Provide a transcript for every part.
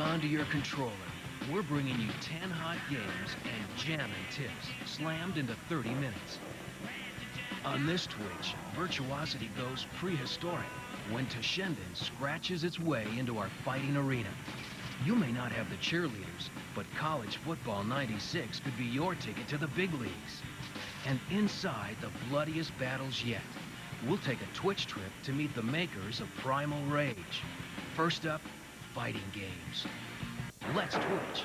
onto your controller. We're bringing you 10 hot games and jamming tips, slammed into 30 minutes. On this Twitch, virtuosity goes prehistoric when Toshinden scratches its way into our fighting arena. You may not have the cheerleaders, but College Football 96 could be your ticket to the big leagues. And inside the bloodiest battles yet, we'll take a Twitch trip to meet the makers of Primal Rage. First up, fighting games. Let's Twitch.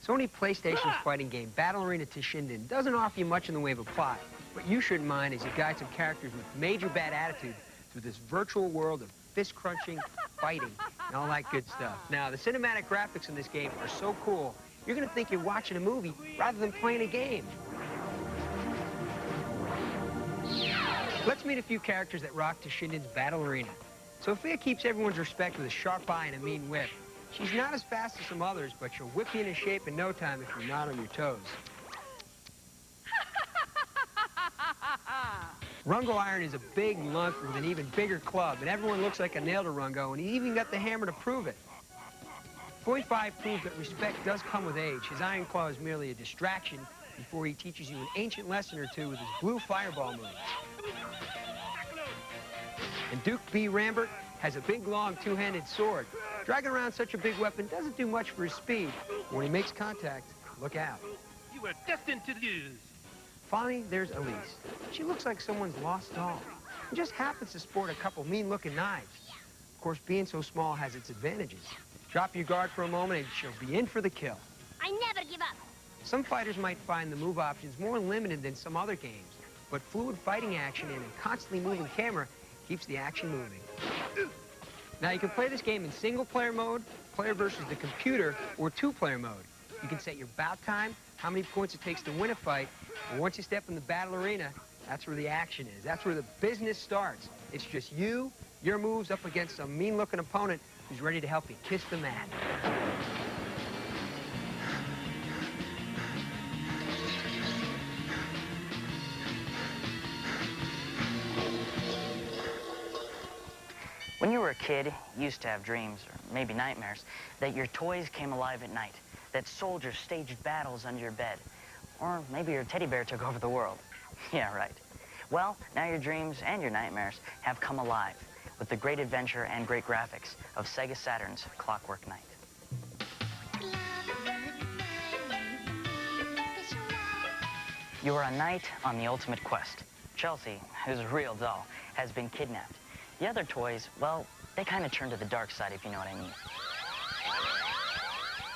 Sony PlayStation's fighting game, Battle Arena Toshinden, doesn't offer you much in the way of a plot. What you shouldn't mind is you guide some characters with major bad attitude through this virtual world of fist-crunching, fighting, and all that good stuff. Now, the cinematic graphics in this game are so cool, you're going to think you're watching a movie rather than playing a game. Let's meet a few characters that rock Toshinden's Battle Arena. Sophia keeps everyone's respect with a sharp eye and a mean whip. She's not as fast as some others, but she'll whip you into shape in no time if you're not on your toes. Rungo Iron is a big lump with an even bigger club, and everyone looks like a nail to Rungo, and he even got the hammer to prove it. Boy 5 proves that respect does come with age. His Iron Claw is merely a distraction before he teaches you an ancient lesson or two with his blue fireball move. And Duke B. Rambert has a big, long, two-handed sword. Dragging around such a big weapon doesn't do much for his speed. When he makes contact, look out. You were destined to lose. Finally, there's Elise. She looks like someone's lost doll and just happens to sport a couple mean-looking knives. Of course, being so small has its advantages. Drop your guard for a moment and she'll be in for the kill. I never give up. Some fighters might find the move options more limited than some other games, but fluid fighting action and a constantly moving camera keeps the action moving. Now, you can play this game in single-player mode, player versus the computer, or two-player mode. You can set your bout time, how many points it takes to win a fight, and once you step in the battle arena, that's where the action is. That's where the business starts. It's just you, your moves up against some mean-looking opponent who's ready to help you kiss the mat. When you were a kid, you used to have dreams, or maybe nightmares, that your toys came alive at night, that soldiers staged battles under your bed, or maybe your teddy bear took over the world. Yeah, right. Well, now your dreams and your nightmares have come alive with the great adventure and great graphics of Sega Saturn's Clockwork Knight. You are a knight on the ultimate quest. Chelsea, who's a real doll, has been kidnapped. The other toys, well, they kind of turn to the dark side, if you know what I mean.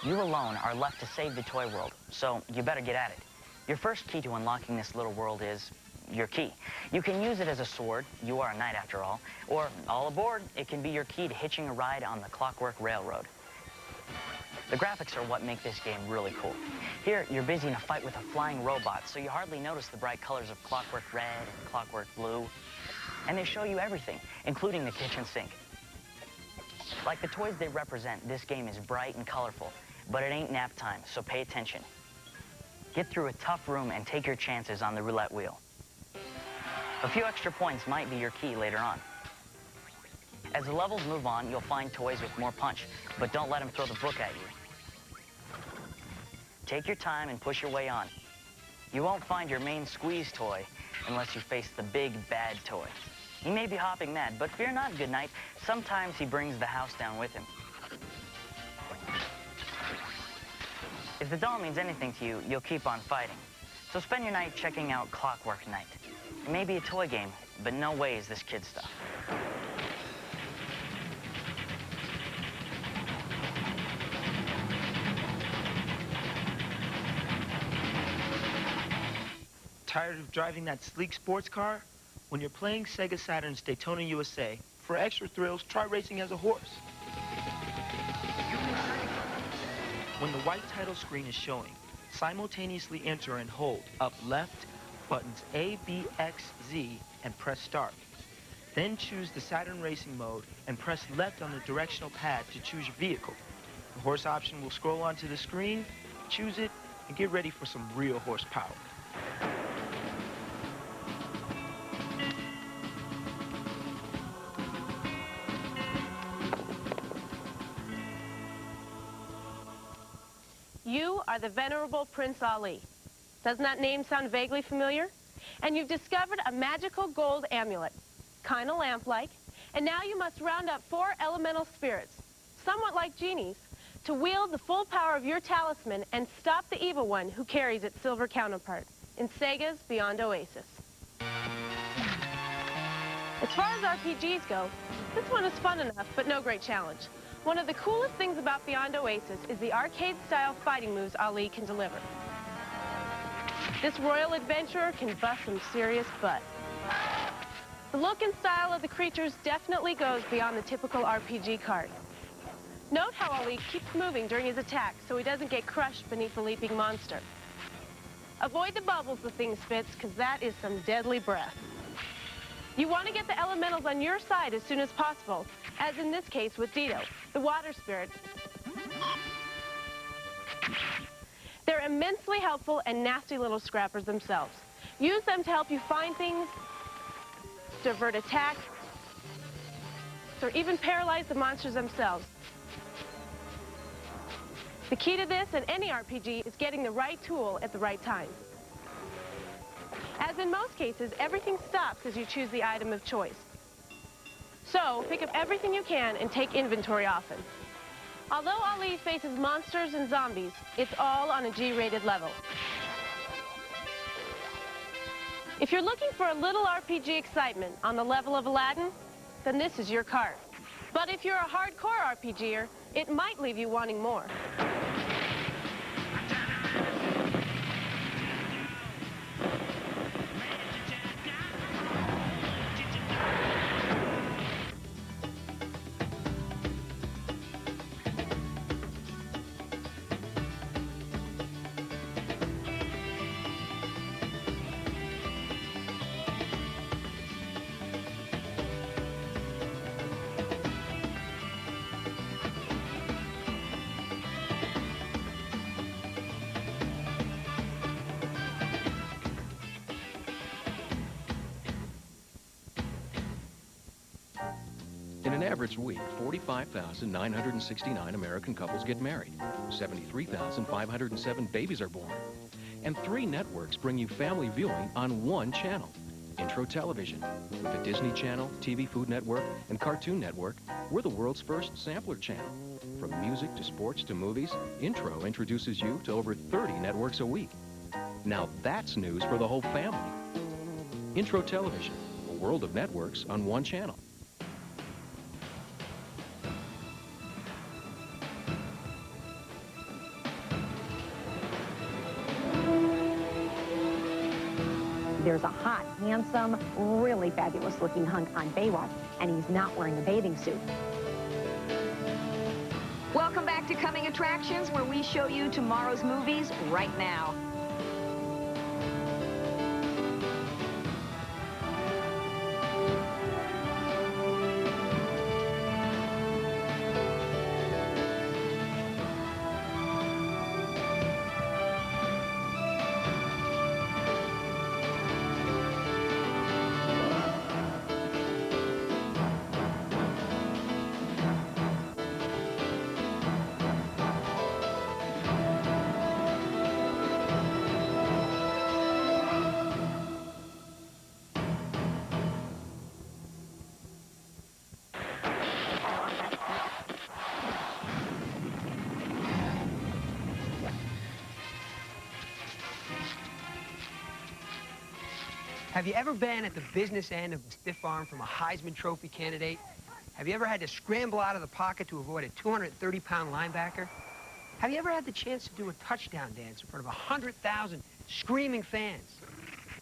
You alone are left to save the toy world, so you better get at it. Your first key to unlocking this little world is your key. You can use it as a sword, you are a knight after all, or all aboard, it can be your key to hitching a ride on the Clockwork Railroad. The graphics are what make this game really cool. Here, you're busy in a fight with a flying robot, so you hardly notice the bright colors of Clockwork Red and Clockwork Blue. And they show you everything, including the kitchen sink. Like the toys they represent, this game is bright and colorful, but it ain't nap time, so pay attention. Get through a tough room and take your chances on the roulette wheel. A few extra points might be your key later on. As the levels move on, you'll find toys with more punch, but don't let them throw the book at you. Take your time and push your way on. You won't find your main squeeze toy unless you face the big bad toy. He may be hopping mad, but fear not, good knight. Sometimes he brings the house down with him. If the doll means anything to you, you'll keep on fighting. So spend your night checking out Clockwork Knight. It may be a toy game, but no way is this kid stuff. Tired of driving that sleek sports car? When you're playing Sega Saturn's Daytona USA, for extra thrills, try racing as a horse. When the white title screen is showing, simultaneously enter and hold up left buttons A, B, X, Z, and press start. Then choose the Saturn Racing mode and press left on the directional pad to choose your vehicle. The horse option will scroll onto the screen, choose it, and get ready for some real horsepower. You are the venerable Prince Ali. Doesn't that name sound vaguely familiar? And you've discovered a magical gold amulet, kind of lamp-like, and now you must round up 4 elemental spirits, somewhat like genies, to wield the full power of your talisman and stop the evil one who carries its silver counterpart in Sega's Beyond Oasis. As far as RPGs go, this one is fun enough, but no great challenge. One of the coolest things about Beyond Oasis is the arcade-style fighting moves Ali can deliver. This royal adventurer can bust some serious butt. The look and style of the creatures definitely goes beyond the typical RPG card. Note how Ali keeps moving during his attack so he doesn't get crushed beneath the leaping monster. Avoid the bubbles the thing spits, because that is some deadly breath. You want to get the elementals on your side as soon as possible, as in this case with Dido, the water spirit. They're immensely helpful and nasty little scrappers themselves. Use them to help you find things, divert attacks, or even paralyze the monsters themselves. The key to this and any RPG is getting the right tool at the right time. As in most cases, everything stops as you choose the item of choice. So, pick up everything you can and take inventory often. Although Ali faces monsters and zombies, it's all on a G-rated level. If you're looking for a little RPG excitement on the level of Aladdin, then this is your card. But if you're a hardcore RPGer, it might leave you wanting more. In an average week, 45,969 American couples get married, 73,507 babies are born, and 3 networks bring you family viewing on one channel, Intro Television. With the Disney Channel, TV Food Network, and Cartoon Network, we're the world's first sampler channel. From music to sports to movies, Intro introduces you to over 30 networks a week. Now that's news for the whole family. Intro Television, a world of networks on one channel. There's a hot, handsome, really fabulous-looking hunk on Baywatch, and he's not wearing a bathing suit. Welcome back to Coming Attractions, where we show you tomorrow's movies right now. Have you ever been at the business end of the stiff arm from a Heisman Trophy candidate? Have you ever had to scramble out of the pocket to avoid a 230-pound linebacker? Have you ever had the chance to do a touchdown dance in front of 100,000 screaming fans?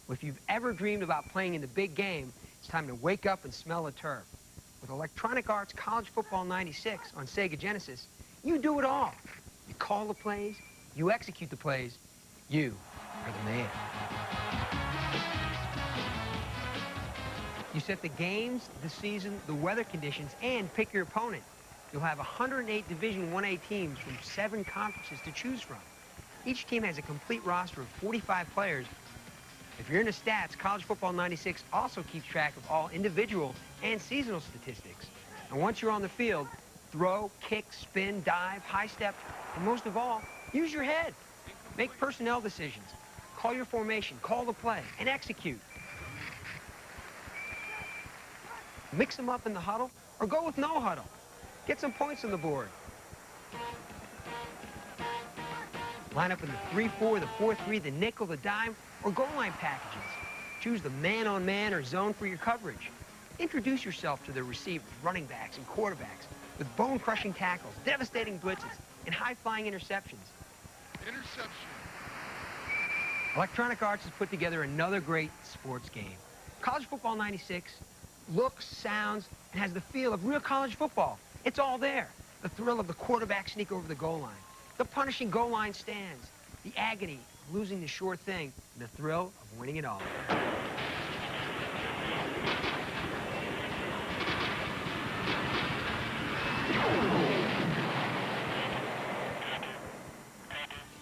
Well, if you've ever dreamed about playing in the big game, it's time to wake up and smell the turf. With Electronic Arts College Football 96 on Sega Genesis, you do it all. You call the plays, you execute the plays, you are the man. You set the games, the season, the weather conditions, and pick your opponent. You'll have 108 Division 1A teams from 7 conferences to choose from. Each team has a complete roster of 45 players. If you're into stats, College Football 96 also keeps track of all individual and seasonal statistics. And once you're on the field, throw, kick, spin, dive, high step, and most of all, use your head. Make personnel decisions. Call your formation, call the play, and execute. Mix them up in the huddle, or go with no huddle. Get some points on the board. Line up in the 3-4, the 4-3, the nickel, the dime, or goal line packages. Choose the man-on-man or zone for your coverage. Introduce yourself to the receivers, running backs, and quarterbacks with bone-crushing tackles, devastating blitzes, and high-flying interceptions. Interception. Electronic Arts has put together another great sports game. College Football 96 looks, sounds, and has the feel of real college football. It's all there. The thrill of the quarterback sneak over the goal line, the punishing goal line stands, the agony of losing the sure thing, and the thrill of winning it all.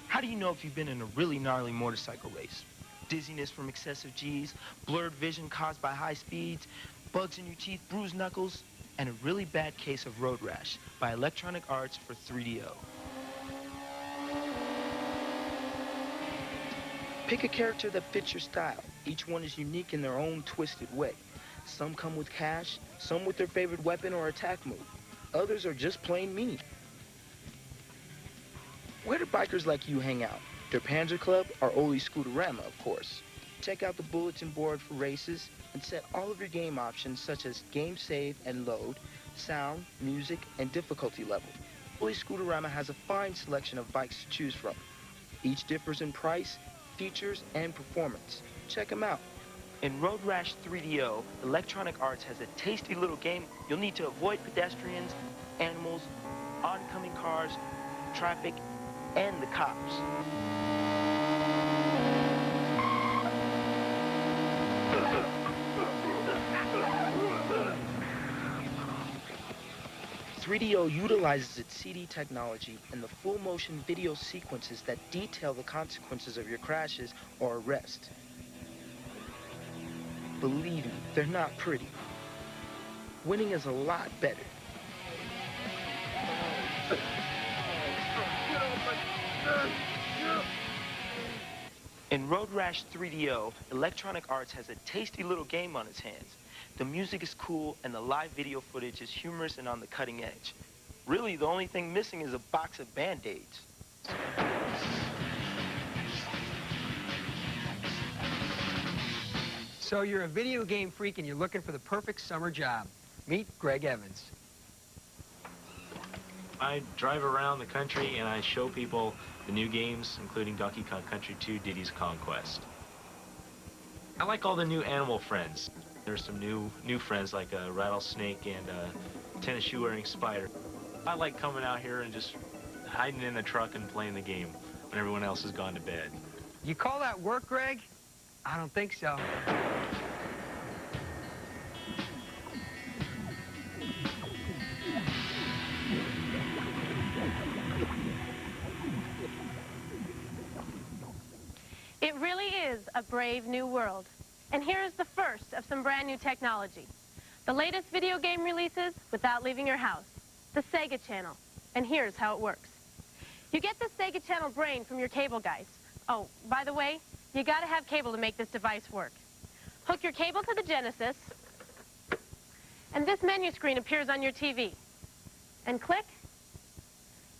How do you know if you've been in a really gnarly motorcycle race? Dizziness from excessive G's, blurred vision caused by high speeds, bugs in your teeth, bruised knuckles, and a really bad case of road rash by Electronic Arts for 3DO. Pick a character that fits your style. Each one is unique in their own twisted way. Some come with cash, some with their favorite weapon or attack move. Others are just plain mean. Where do bikers like you hang out? Der Panzer Club or Oli Scooterama, of course. Check out the bulletin board for races and set all of your game options such as game save and load, sound, music, and difficulty level. Oli Scooterama has a fine selection of bikes to choose from. Each differs in price, features, and performance. Check them out. In Road Rash 3DO, Electronic Arts has a tasty little game. You'll need to avoid pedestrians, animals, oncoming cars, traffic, and the cops. .3DO utilizes its CD technology and the full motion video sequences that detail the consequences of your crashes or arrest. Believe me, they're not pretty. Winning is a lot better. In Road Rash 3DO, Electronic Arts has a tasty little game on its hands. The music is cool and the live video footage is humorous and on the cutting edge. Really, the only thing missing is a box of Band-Aids. So you're a video game freak and you're looking for the perfect summer job. Meet Greg Evans. I drive around the country and I show people the new games, including Donkey Kong Country 2, Diddy's Kong Quest. I like all the new animal friends. There's some new friends like a rattlesnake and a tennis shoe-wearing spider. I like coming out here and just hiding in the truck and playing the game when everyone else has gone to bed. You call that work, Greg? I don't think so. It really is a brave new world. And here is the first of some brand new technology. The latest video game releases without leaving your house. The Sega Channel. And here's how it works. You get the Sega Channel brain from your cable guys. Oh, by the way, you gotta have cable to make this device work. Hook your cable to the Genesis, and this menu screen appears on your TV. And click.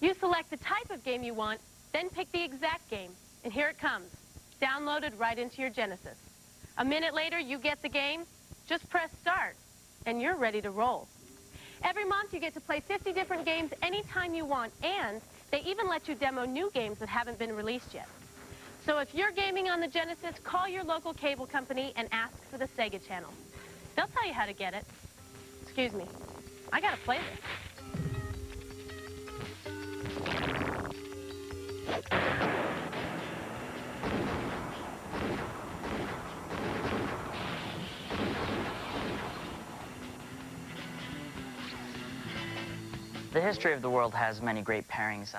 You select the type of game you want, then pick the exact game. And here it comes, downloaded right into your Genesis. A minute later, you get the game. Just press start, and you're ready to roll. Every month, you get to play 50 different games anytime you want, and they even let you demo new games that haven't been released yet. So if you're gaming on the Genesis, call your local cable company and ask for the Sega Channel. They'll tell you how to get it. Excuse me, I gotta play this. The history of the world has many great pairings.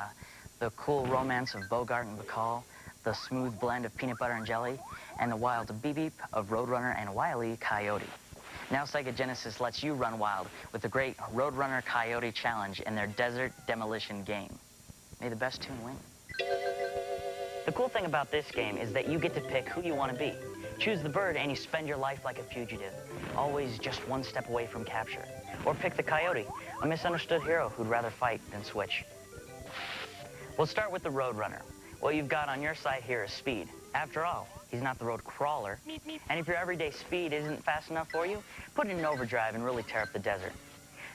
the cool romance of Bogart and Bacall, the smooth blend of peanut butter and jelly, and the wild beep-beep of Roadrunner and Wile E. Coyote. Now Sega Genesis lets you run wild with the great Roadrunner Coyote Challenge in their Desert Demolition game. May the best tune win. The cool thing about this game is that you get to pick who you want to be. Choose the bird and you spend your life like a fugitive, always just one step away from capture. Or pick the coyote, a misunderstood hero who'd rather fight than switch. We'll start with the Roadrunner. What you've got on your side here is speed. After all, he's not the road crawler. And if your everyday speed isn't fast enough for you, put it in overdrive and really tear up the desert.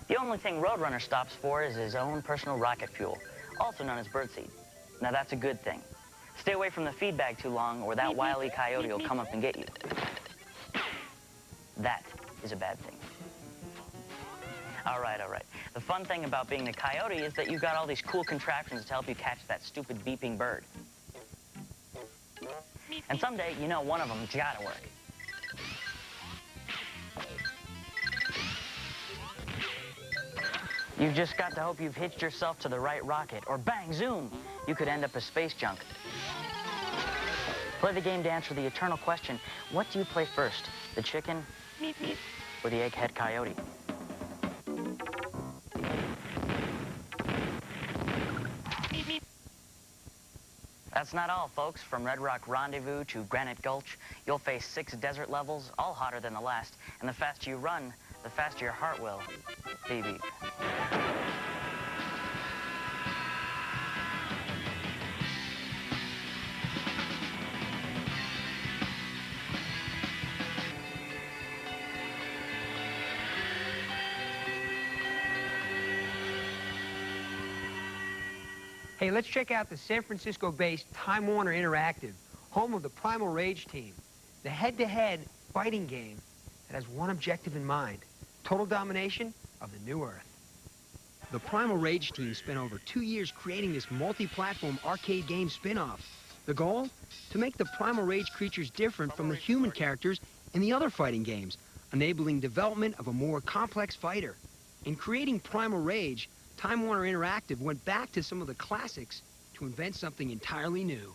The only thing Roadrunner stops for is his own personal rocket fuel, also known as birdseed. Now that's a good thing. Stay away from the feed bag too long or that Wile E. Coyote will come up and get you. That is a bad thing. All right, all right. The fun thing about being the coyote is that you've got all these cool contraptions to help you catch that stupid beeping bird. And someday, you know one of them's gotta work. You've just got to hope you've hitched yourself to the right rocket, or bang, zoom, you could end up as space junk. Play the game to answer the eternal question, what do you play first, the chicken or the egghead coyote? That's not all, folks. From Red Rock Rendezvous to Granite Gulch, you'll face 6 desert levels, all hotter than the last. And the faster you run, the faster your heart will beep beep. Hey, let's check out the San Francisco-based Time Warner Interactive, home of the Primal Rage team, the head-to-head fighting game that has one objective in mind, total domination of the new Earth. The Primal Rage team spent over 2 years creating this multi-platform arcade game spin-off. The goal? To make the Primal Rage creatures different from the human characters in the other fighting games, enabling development of a more complex fighter. In creating Primal Rage, Time Warner Interactive went back to some of the classics to invent something entirely new.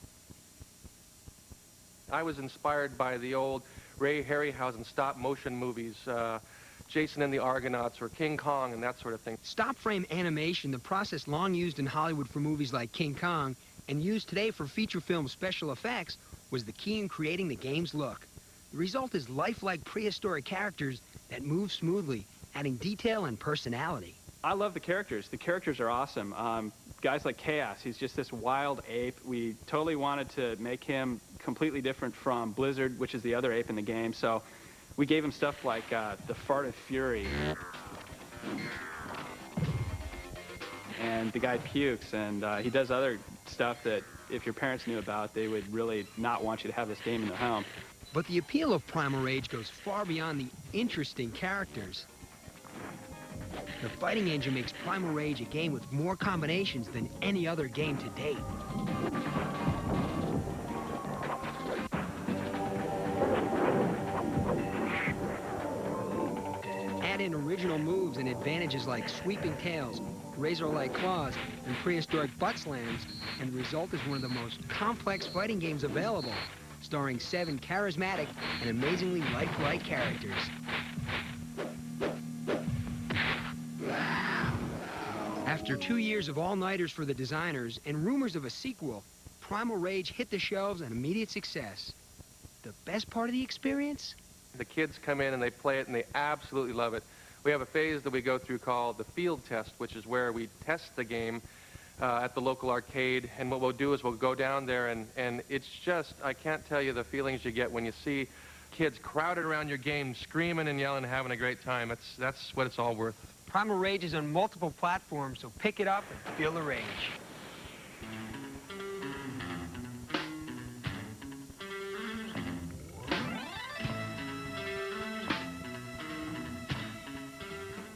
I was inspired by the old Ray Harryhausen stop-motion movies, Jason and the Argonauts or King Kong and that sort of thing. Stop-frame animation, the process long used in Hollywood for movies like King Kong and used today for feature film special effects, was the key in creating the game's look. The result is lifelike prehistoric characters that move smoothly, adding detail and personality. I love the characters. The characters are awesome. Guys like Chaos, he's just this wild ape. We totally wanted to make him completely different from Blizzard, which is the other ape in the game. So we gave him stuff like the Fart of Fury. And the guy pukes, and he does other stuff that if your parents knew about, they would really not want you to have this game in their home. But the appeal of Primal Rage goes far beyond the interesting characters. The fighting engine makes Primal Rage a game with more combinations than any other game to date. Add in original moves and advantages like sweeping tails, razor-like claws, and prehistoric butt slams, and the result is one of the most complex fighting games available, starring 7 charismatic and amazingly lifelike characters. After 2 years of all-nighters for the designers and rumors of a sequel, Primal Rage hit the shelves an immediate success. The best part of the experience? The kids come in and they play it and they absolutely love it. We have a phase that we go through called the field test, which is where we test the game at the local arcade. And what we'll do is we'll go down there and it's just, I can't tell you the feelings you get when you see kids crowded around your game, screaming and yelling, having a great time. That's what it's all worth. Primal Rage is on multiple platforms, so pick it up and feel the rage.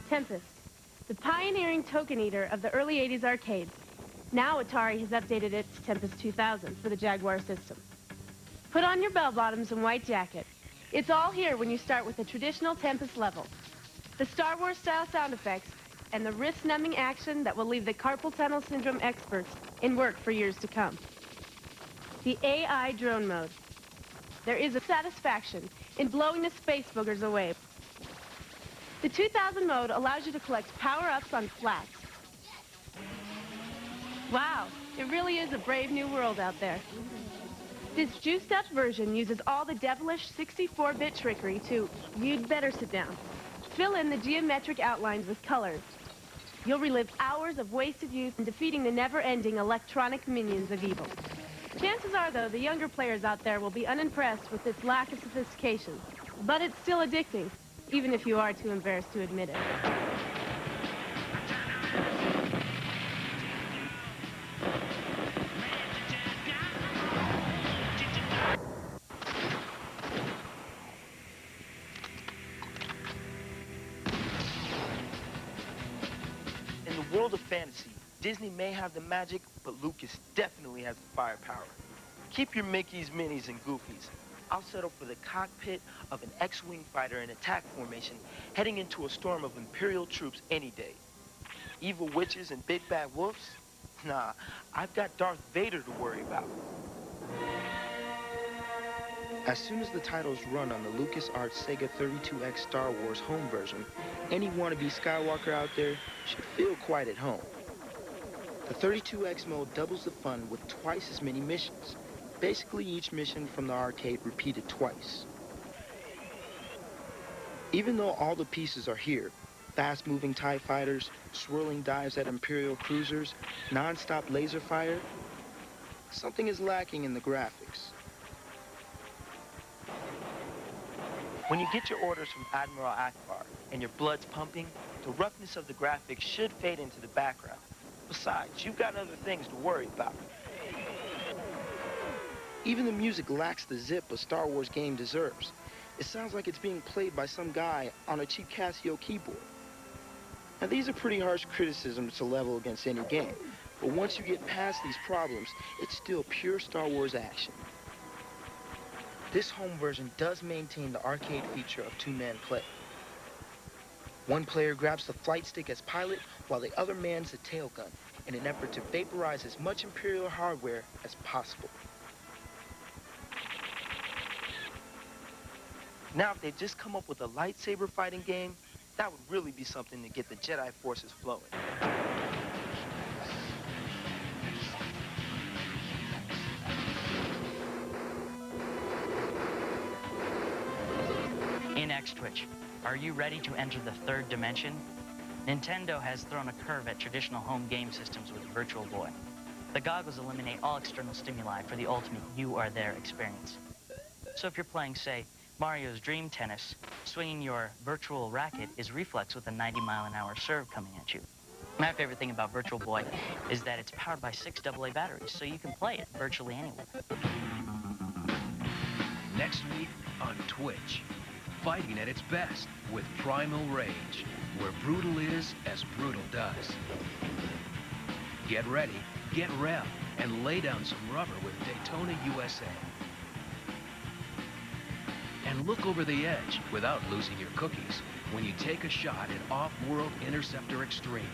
Tempest, the pioneering token eater of the early 80s arcades. Now Atari has updated it to Tempest 2000 for the Jaguar system. Put on your bell-bottoms and white jacket. It's all here when you start with the traditional Tempest level. The Star Wars-style sound effects and the wrist-numbing action that will leave the carpal tunnel syndrome experts in work for years to come. The AI drone mode. There is a satisfaction in blowing the space boogers away. The 2000 mode allows you to collect power-ups on flats. Wow, it really is a brave new world out there. This juiced-up version uses all the devilish 64-bit trickery to, you'd better sit down, fill in the geometric outlines with colors. You'll relive hours of wasted youth in defeating the never-ending electronic minions of evil. Chances are, though, the younger players out there will be unimpressed with its lack of sophistication. But it's still addicting, even if you are too embarrassed to admit it. In the world of fantasy, Disney may have the magic, but Lucas definitely has the firepower. Keep your Mickeys, Minnies, and Goofies. I'll settle for the cockpit of an X-Wing fighter in attack formation, heading into a storm of Imperial troops any day. Evil witches and big bad wolves? Nah, I've got Darth Vader to worry about. As soon as the titles run on the LucasArts Sega 32X Star Wars home version, any wannabe Skywalker out there should feel quite at home. The 32X mode doubles the fun with twice as many missions. Basically each mission from the arcade repeated twice. Even though all the pieces are here, fast-moving TIE fighters, swirling dives at Imperial cruisers, non-stop laser fire, something is lacking in the graphics. When you get your orders from Admiral Akbar and your blood's pumping, the roughness of the graphics should fade into the background. Besides, you've got other things to worry about. Even the music lacks the zip a Star Wars game deserves. It sounds like it's being played by some guy on a cheap Casio keyboard. Now, these are pretty harsh criticisms to level against any game, but once you get past these problems, it's still pure Star Wars action. This home version does maintain the arcade feature of two-man play. One player grabs the flight stick as pilot, while the other mans the tail gun, in an effort to vaporize as much Imperial hardware as possible. Now, if they'd just come up with a lightsaber fighting game, that would really be something to get the Jedi forces flowing. In X-Twitch, are you ready to enter the third dimension? Nintendo has thrown a curve at traditional home game systems with Virtual Boy. The goggles eliminate all external stimuli for the ultimate you-are-there experience. So if you're playing, say, Mario's Dream Tennis, swinging your virtual racket is reflex with a 90-mile-an-hour serve coming at you. My favorite thing about Virtual Boy is that it's powered by 6 AA batteries, so you can play it virtually anywhere. Next week on Twitch, fighting at its best with Primal Rage, where brutal is as brutal does. Get ready, get rev, and lay down some rubber with Daytona USA. And look over the edge without losing your cookies when you take a shot at Off-World Interceptor Extreme.